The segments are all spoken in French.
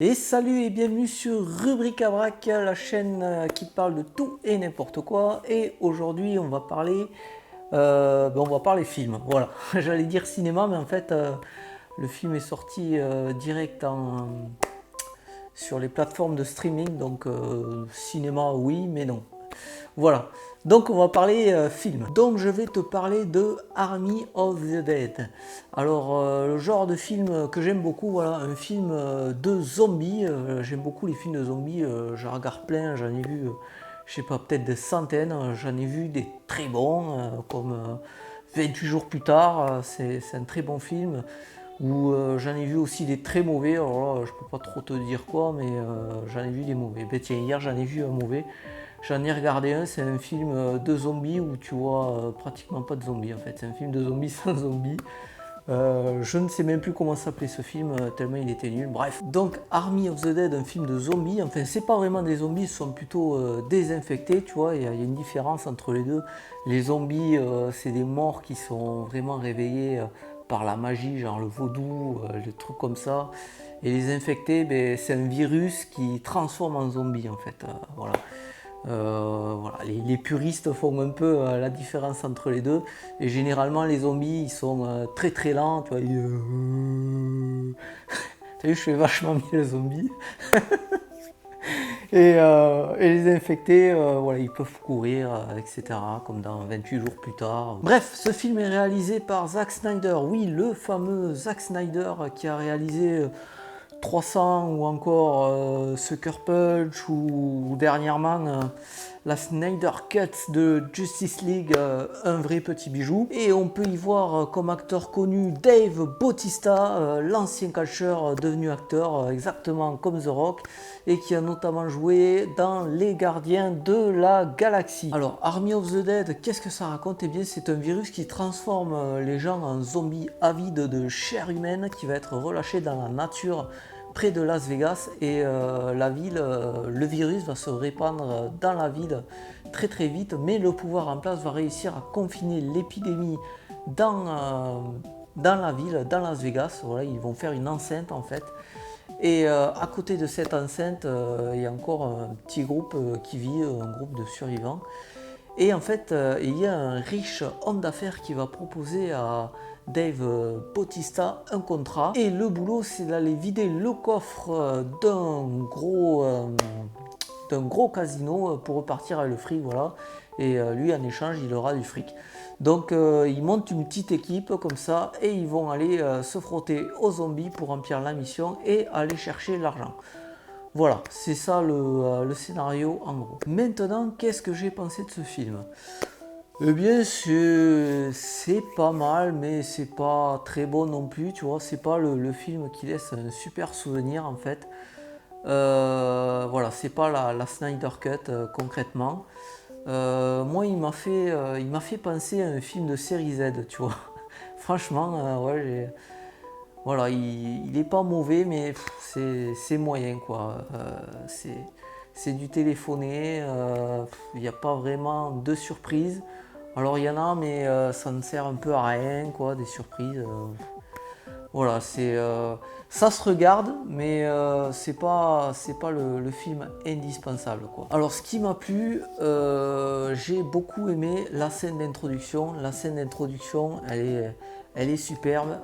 Et salut et bienvenue sur Rubrique à Brac, la chaîne qui parle de tout et n'importe quoi. Et aujourd'hui, on va parler film. Voilà, j'allais dire cinéma, mais en fait, le film est sorti direct sur les plateformes de streaming. Donc, cinéma, oui, mais non. Voilà. Donc on va parler film. Donc je vais te parler de Army of the Dead. Alors le genre de film que j'aime beaucoup, voilà, un film de zombies. J'aime beaucoup les films de zombies. J'en regarde plein. J'en ai vu, je sais pas, peut-être des centaines. J'en ai vu des très bons, comme 28 jours plus tard. C'est un très bon film. Ou j'en ai vu aussi des très mauvais. Alors là, je peux pas trop te dire quoi, mais j'en ai vu des mauvais. Ben tiens, hier j'en ai vu un mauvais. J'en ai regardé un, c'est un film de zombies où tu vois pratiquement pas de zombies en fait. C'est un film de zombies sans zombies. Je ne sais même plus comment s'appelait ce film, tellement il était nul. Bref, donc Army of the Dead, un film de zombies. Enfin, c'est pas vraiment des zombies, ce sont plutôt désinfectés, tu vois. Il y a une différence entre les deux. Les zombies, c'est des morts qui sont vraiment réveillés par la magie, genre le vaudou, les trucs comme ça. Et les infectés, ben, c'est un virus qui transforme en zombie en fait. Voilà. Voilà, les puristes font un peu la différence entre les deux. Et généralement, les zombies, ils sont très très lents. Tu vois, T'as vu, je fais vachement bien le zombie. Et les infectés, voilà, ils peuvent courir, etc. Comme dans 28 jours plus tard. Bref, ce film est réalisé par Zack Snyder. Oui, le fameux Zack Snyder qui a réalisé 300 ou encore Sucker Punch ou dernièrement la Snyder Cut de Justice League, un vrai petit bijou. Et on peut y voir comme acteur connu Dave Bautista, l'ancien catcheur devenu acteur exactement comme The Rock et qui a notamment joué dans Les Gardiens de la Galaxie. Alors Army of the Dead, qu'est-ce que ça raconte? Eh bien c'est un virus qui transforme les gens en zombies avides de chair humaine qui va être relâché dans la nature près de Las Vegas et le virus va se répandre dans la ville très très vite, mais le pouvoir en place va réussir à confiner l'épidémie dans la ville, dans Las Vegas. Voilà, ils vont faire une enceinte en fait. Et à côté de cette enceinte, il y a encore un petit groupe qui vit, un groupe de survivants. Et en fait, il y a un riche homme d'affaires qui va proposer à Dave Bautista un contrat. Et le boulot, c'est d'aller vider le coffre d'un gros casino pour repartir avec le fric. Voilà. Et lui, en échange, il aura du fric. Donc, ils montent une petite équipe comme ça et ils vont aller se frotter aux zombies pour remplir la mission et aller chercher l'argent. Voilà, c'est ça le scénario en gros. Maintenant, qu'est-ce que j'ai pensé de ce film? Eh bien, c'est pas mal, mais c'est pas très bon non plus, tu vois. C'est pas le film qui laisse un super souvenir en fait. Voilà, c'est pas la Snyder Cut concrètement. Moi, il m'a fait penser à un film de série Z, tu vois. Franchement, ouais, voilà, il est pas mauvais, mais c'est moyen quoi. C'est du téléphoné, il n'y a pas vraiment de surprises. Alors il y en a, mais ça ne sert un peu à rien quoi, des surprises. Voilà, ça se regarde, mais c'est pas le film indispensable quoi. Alors ce qui m'a plu, j'ai beaucoup aimé la scène d'introduction. La scène d'introduction, elle est superbe.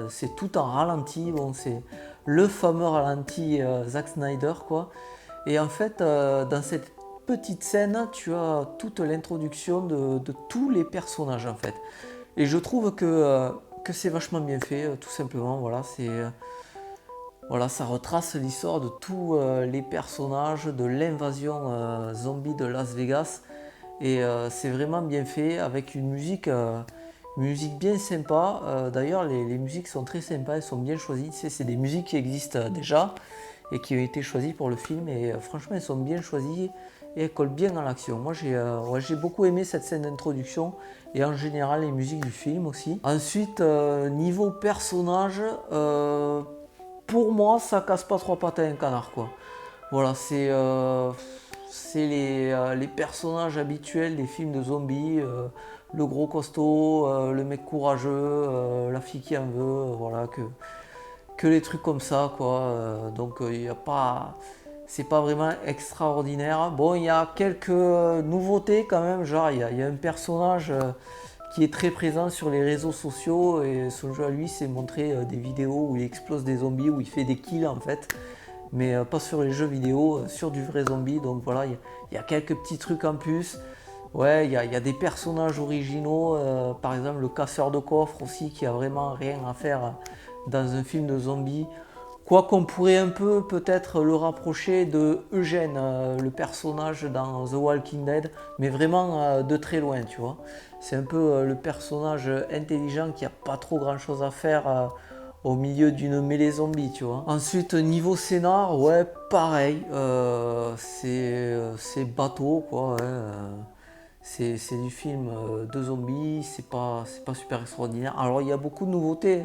C'est tout en ralenti. Bon, c'est le fameux ralenti Zack Snyder quoi. Et en fait, dans cette petite scène, tu as toute l'introduction de tous les personnages en fait. Et je trouve que c'est vachement bien fait, tout simplement. Voilà, voilà, ça retrace l'histoire de tous les personnages de l'invasion zombie de Las Vegas. Et c'est vraiment bien fait avec une musique bien sympa. D'ailleurs, les musiques sont très sympas, elles sont bien choisies. Tu sais, c'est des musiques qui existent déjà et qui ont été choisies pour le film. Et franchement, elles sont bien choisies et elles collent bien à l'action. Moi, ouais, j'ai beaucoup aimé cette scène d'introduction et en général les musiques du film aussi. Ensuite, niveau personnage, pour moi, ça casse pas trois pattes à un canard, quoi. Voilà, c'est les personnages habituels des films de zombies. Le gros costaud, le mec courageux, la fille qui en veut, voilà, que les trucs comme ça, quoi. Donc il y a pas, c'est pas vraiment extraordinaire. Bon, il y a quelques nouveautés quand même, genre il y a un personnage qui est très présent sur les réseaux sociaux et son jeu à lui c'est montrer des vidéos où il explose des zombies, où il fait des kills en fait, mais pas sur les jeux vidéo, sur du vrai zombie. Donc voilà, il y a quelques petits trucs en plus. Ouais, il y a des personnages originaux, par exemple le casseur de coffres aussi, qui a vraiment rien à faire dans un film de zombies. Quoi qu'on pourrait un peu peut-être le rapprocher de Eugène, le personnage dans The Walking Dead, mais vraiment de très loin, tu vois. C'est un peu le personnage intelligent qui a pas trop grand-chose à faire au milieu d'une mêlée zombie, tu vois. Ensuite, niveau scénar, ouais, pareil, c'est bateau, quoi, ouais, c'est du film de zombies, c'est pas super extraordinaire. Alors il y a beaucoup de nouveautés.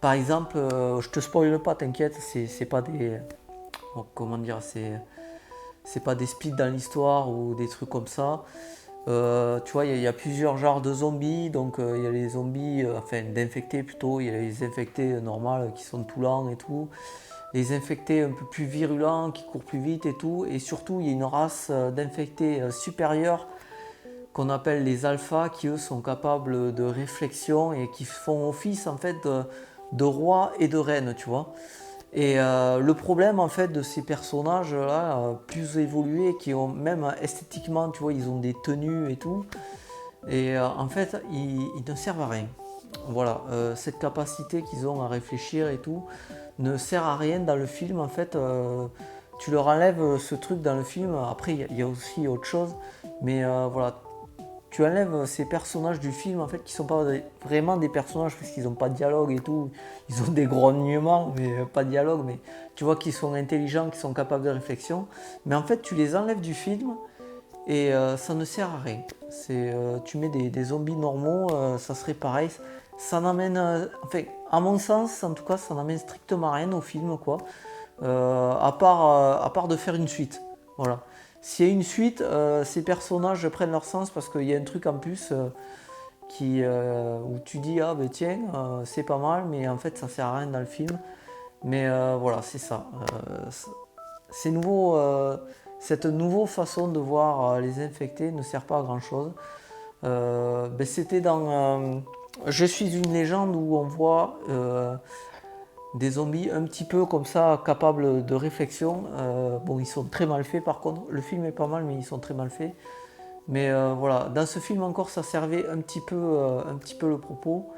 Par exemple, je te spoile pas, t'inquiète, c'est pas des. Comment dire, c'est pas des splits dans l'histoire ou des trucs comme ça. Tu vois, il y a plusieurs genres de zombies. Donc il y a les zombies, enfin d'infectés plutôt, il y a les infectés normales qui sont tout lents et tout. Les infectés un peu plus virulents qui courent plus vite et tout. Et surtout, il y a une race d'infectés supérieure qu'on appelle les alphas, qui eux sont capables de réflexion et qui font office en fait de roi et de reine, tu vois. Et le problème en fait de ces personnages là plus évolués, qui ont même esthétiquement, tu vois, ils ont des tenues et tout, et en fait ils ne servent à rien. Voilà, cette capacité qu'ils ont à réfléchir et tout ne sert à rien dans le film en fait. Tu leur enlèves ce truc dans le film. Après il y a aussi autre chose, mais voilà, tu enlèves ces personnages du film en fait, qui sont pas vraiment des personnages parce qu'ils n'ont pas de dialogue et tout. Ils ont des grognements mais pas de dialogue, mais tu vois qu'ils sont intelligents, qu'ils sont capables de réflexion. Mais en fait tu les enlèves du film et ça ne sert à rien. Tu mets des zombies normaux, ça serait pareil. Ça n'amène, enfin à mon sens en tout cas, ça n'amène strictement rien au film, quoi. À part de faire une suite. Voilà. S'il y a une suite, ces personnages prennent leur sens parce qu'il y a un truc en plus où tu dis ah ben tiens, c'est pas mal, mais en fait ça sert à rien dans le film. Mais voilà, c'est ça. C'est nouveau, cette nouvelle façon de voir les infectés ne sert pas à grand chose. C'était dans Je suis une légende, où on voit des zombies un petit peu comme ça, capables de réflexion. Bon, ils sont très mal faits par contre. Le film est pas mal, mais ils sont très mal faits. Mais voilà, dans ce film encore, ça servait un petit peu le propos.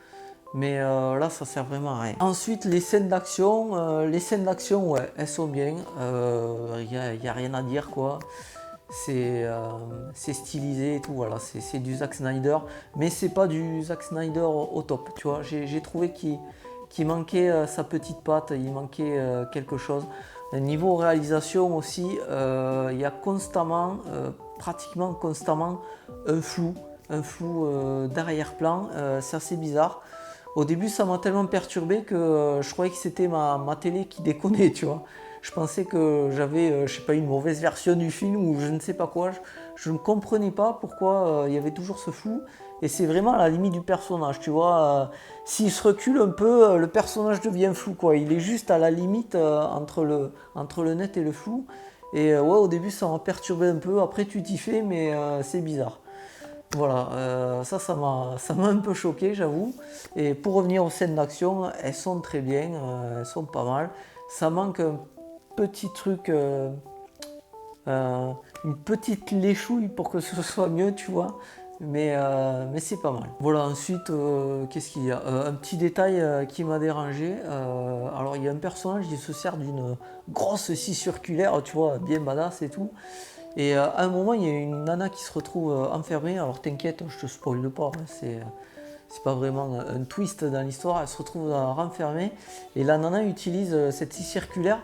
Mais là, ça sert vraiment à rien. Ensuite, les scènes d'action. Ouais, elles sont bien. Y a rien à dire, quoi. C'est stylisé et tout, voilà, c'est du Zack Snyder, mais c'est pas du Zack Snyder au top, tu vois. J'ai trouvé qu'il manquait sa petite patte, il manquait quelque chose. Niveau réalisation aussi, il y a constamment, pratiquement constamment, un flou d'arrière-plan, c'est assez bizarre. Au début, ça m'a tellement perturbé que je croyais que c'était ma télé qui déconnait, tu vois. Je pensais que j'avais, je sais pas, une mauvaise version du film ou je ne sais pas quoi. Je ne comprenais pas pourquoi il y avait toujours ce flou. Et c'est vraiment à la limite du personnage, tu vois. S'il se recule un peu, le personnage devient flou, quoi. Il est juste à la limite entre le net et le flou. Et ouais, au début, ça m'a perturbé un peu. Après, tu t'y fais, mais c'est bizarre. Voilà, ça m'a un peu choqué, j'avoue. Et pour revenir aux scènes d'action, elles sont très bien, elles sont pas mal. Ça manque un petit truc, une petite léchouille pour que ce soit mieux, tu vois. Mais c'est pas mal. Voilà, ensuite, qu'est-ce qu'il y a, un petit détail qui m'a dérangé. Alors, il y a un personnage qui se sert d'une grosse scie circulaire, tu vois, bien badass et tout. Et à un moment, il y a une nana qui se retrouve enfermée. Alors t'inquiète, je te spoile pas, hein, c'est pas vraiment un twist dans l'histoire. Elle se retrouve renfermée et la nana utilise cette scie circulaire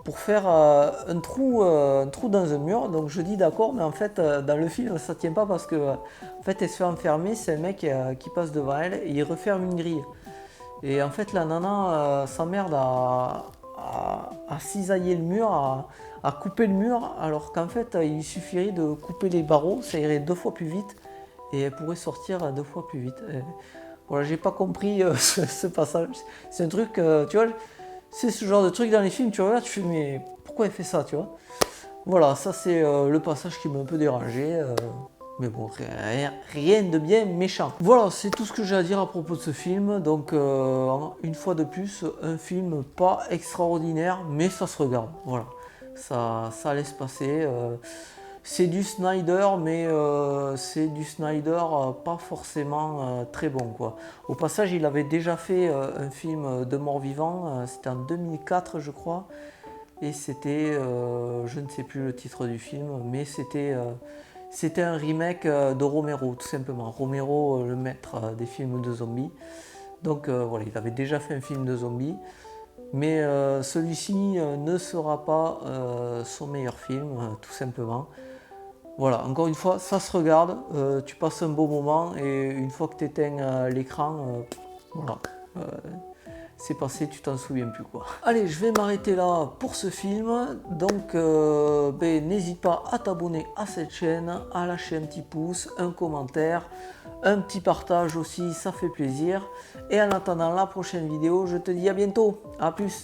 pour faire un trou dans un mur. Donc je dis d'accord, mais en fait dans le film ça tient pas parce que en fait elle se fait enfermer, c'est un mec qui passe devant elle et il referme une grille. Et en fait la nana s'emmerde à cisailler le mur, à couper le mur, alors qu'en fait il suffirait de couper les barreaux, ça irait 2 fois plus vite et elle pourrait sortir 2 fois plus vite. Et voilà, j'ai pas compris ce passage. C'est un truc, tu vois, C'est ce genre de truc dans les films, tu regardes, tu fais mais pourquoi il fait ça, tu vois? Voilà, ça c'est le passage qui m'a un peu dérangé. Mais bon, rien de bien méchant. Voilà, c'est tout ce que j'ai à dire à propos de ce film. Donc, une fois de plus, un film pas extraordinaire, mais ça se regarde. Voilà, ça laisse passer. C'est du Snyder, mais c'est du Snyder pas forcément très bon, quoi. Au passage, il avait déjà fait un film de mort-vivant, c'était en 2004, je crois. Et c'était, je ne sais plus le titre du film, mais c'était un remake de Romero, tout simplement. Romero, le maître des films de zombies. Donc voilà, il avait déjà fait un film de zombies. Mais celui-ci ne sera pas son meilleur film, tout simplement. Voilà, encore une fois, ça se regarde, tu passes un beau moment et une fois que tu éteins l'écran, voilà, c'est passé, tu t'en souviens plus, quoi. Allez, je vais m'arrêter là pour ce film. Donc n'hésite pas à t'abonner à cette chaîne, à lâcher un petit pouce, un commentaire, un petit partage aussi, ça fait plaisir. Et en attendant la prochaine vidéo, je te dis à bientôt, à plus.